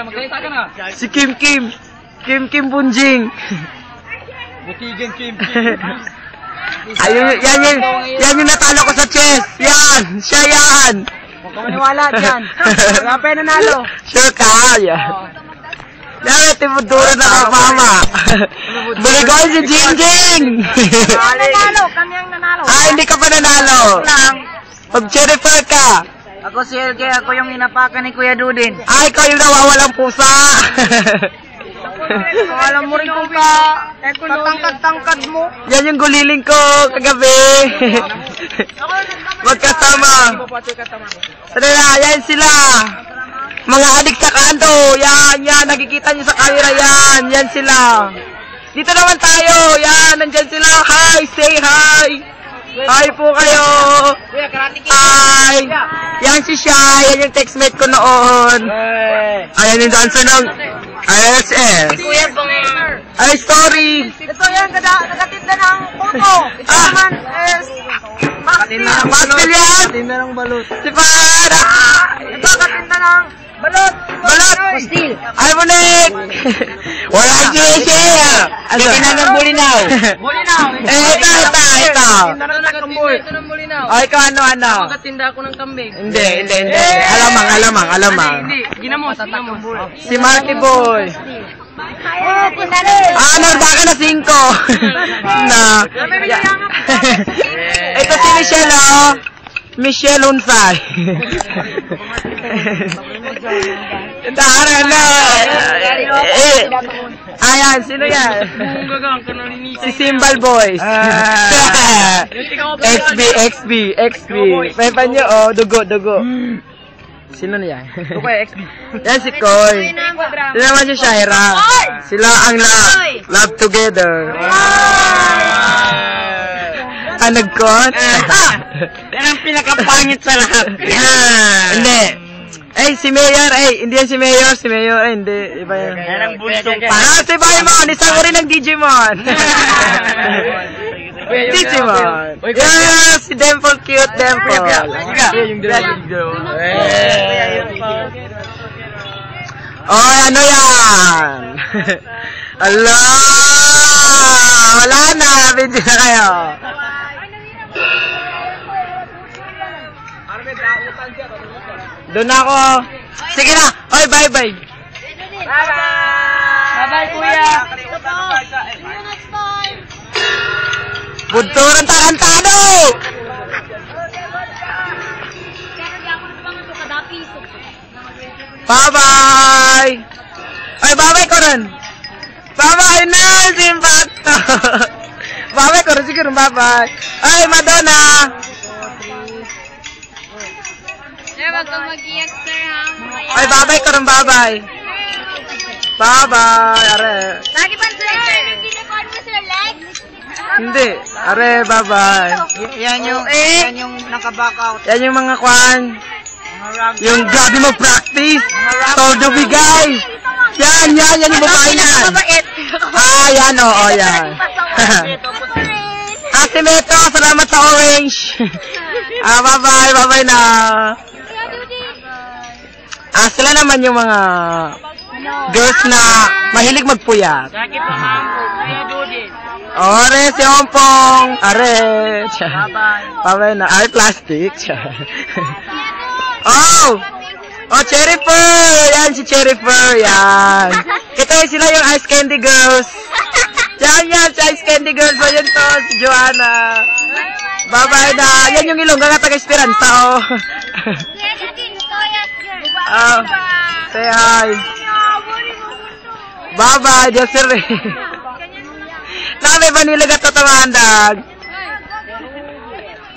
Magsalita ka na. Si Kim Kim. Kim Bunjing. Butigan Kim. Ayun, yan yung natalo ko sa chess. Yan, siya yan. Huwag ka maniwala dyan. Wala pa yung nanalo. Sure ka, yan. Yan, timuduro na ka, mama. Buligoy si Jingjing. Nanalo, kami ang nanalo. Hindi ka pa nanalo. Mag-cherryfer ka. Ako si LK, ako yung inapakan ni Kuya Dudin. Ikaw yung nawawalang pusa. Alam mo rin kung katangkad-tangkad mo. Yan yung guliling ko kagabi. Magkasama. Sana na, yan sila. Mga adik sa kanto. Yan, nakikita nyo sa camera yan. Yan sila. Dito naman tayo. Yan, nandyan sila. Hi, say hi. Hi po kayo. Hi. Yan si Shai. Yan yung textmate ko noon. Ayan yung dancer ng ISS. Kuya Bong. Ay, sorry. Ito yan, nagatinda ng puto. Ito naman is Pastel yan. Katinda ng balot. Si Para. Ito, katinda ng balot. Balot. Pastil. Ay, Monik. Wala siya. Ano? Kina ng bulinaw. Bulinaw. Ito. Katinda ng takamboy. Ito ng bulinaw. Ay, ikaw ano? Katinda ako ng kambing. Hindi. Alamang. Hindi, ginamos. Si Marky Boy. Baka na 5. Ito si Michelle, Michelle Unsay. Dara na. Ayan, sino yan? Si Simbal Boys. XB. May panyo, dugo. Sino na yan? XB. Yan si Koy. Sino naman si Shaira. Sila ang love together. Nag-con? Yan ang pinakapangit sa lahat. Hindi. Si Mayor. Hindi yan si Mayor. Hindi. Iba yan. Yan ang bunsong pa. Si Baymon. Isa ko rin ng Digimon. Digimon. Yan, si Dimple Cute Dimple. Ano yan? Ala! Wala na. Video na kayo. Doon ako. Sige na. Oy, bye-bye. Bye-bye, kuya. Bunturan tarantado! Bye-bye! Ay, bye-bye ko rin! Bye-bye na! Simpacto! Bye-bye ko rin siguro, bye-bye! Ay, Madonna! Wag kang mag-iyak, sir, ha? Ay, bye-bye ko rin, bye-bye! Bye-bye! Are! Lagi pa, sir! Hindi-record mo sir, legs? Hindi! Are, bye-bye! Yan yung naka-back out. Yan yung mga kwan! Yung grabe mag-practice! Todo bigay! Yan yung babae yan! Yan, oo, yan! Si Meto, salamat sa orange! Bye-bye na! Sila naman yung mga girls na mahilig magpuyat. Ore, si Ompong! Are! Bye-bye na! Ay, plastic! Oh, Cherry Fur! Yan, si Cherry Fur! Yan! Ito sila yung Ice Candy Girls! Yan, si Ice Candy Girls! So, yun to, si Joanna! Bye-bye na! Yan yung ilong, taga-Esperanza, oh! Say hi! Bye-bye! Diyos sir eh! Nabi ba nilag at tatamandag?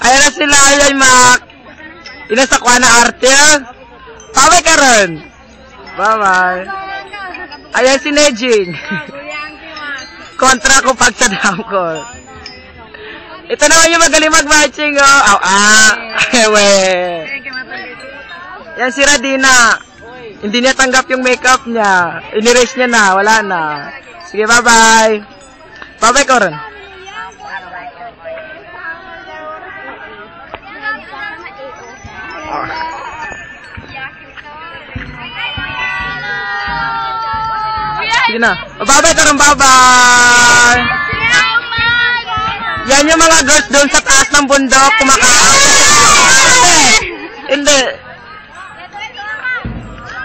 Ayan na sila, ayan Mac! Inasakwa na arte, bye-bye ka rin! Bye-bye! Ayan si Nejing! Kontra ko pag sa damkol. Ito naman yung magaling mag-matching, oh! Ewe! Yan si Radina. Hindi niya tanggap yung makeup niya. Inirase niya na. Wala na. Sige, bye-bye. Bye-bye, Coron. Sige na. Bye-bye, tarong bye-bye. Yan yung mga girls doon sa taas ng bundok. Kumakain. Hindi.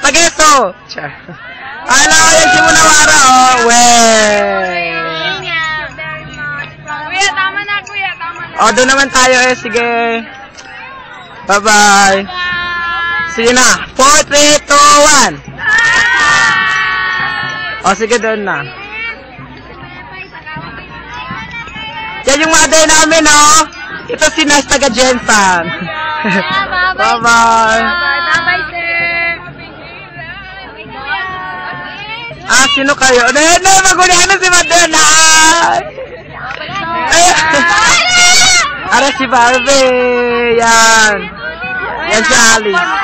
Tageso. Ala, yan si Munawara, oh. Wey. Kuya, tama na, kuya. Tama na. O, doon naman tayo eh. Sige. Bye-bye. Sige na. 4, 3, 2, 1. O, sige doon na. Yan yung mother namin, oh. Ito si Nas taga Jensan. Bye-bye. Bye-bye, sir. Ah, sino kayo? No, magulihan na si Mother na. Ara si Barbie. Yan. Yan si Alice.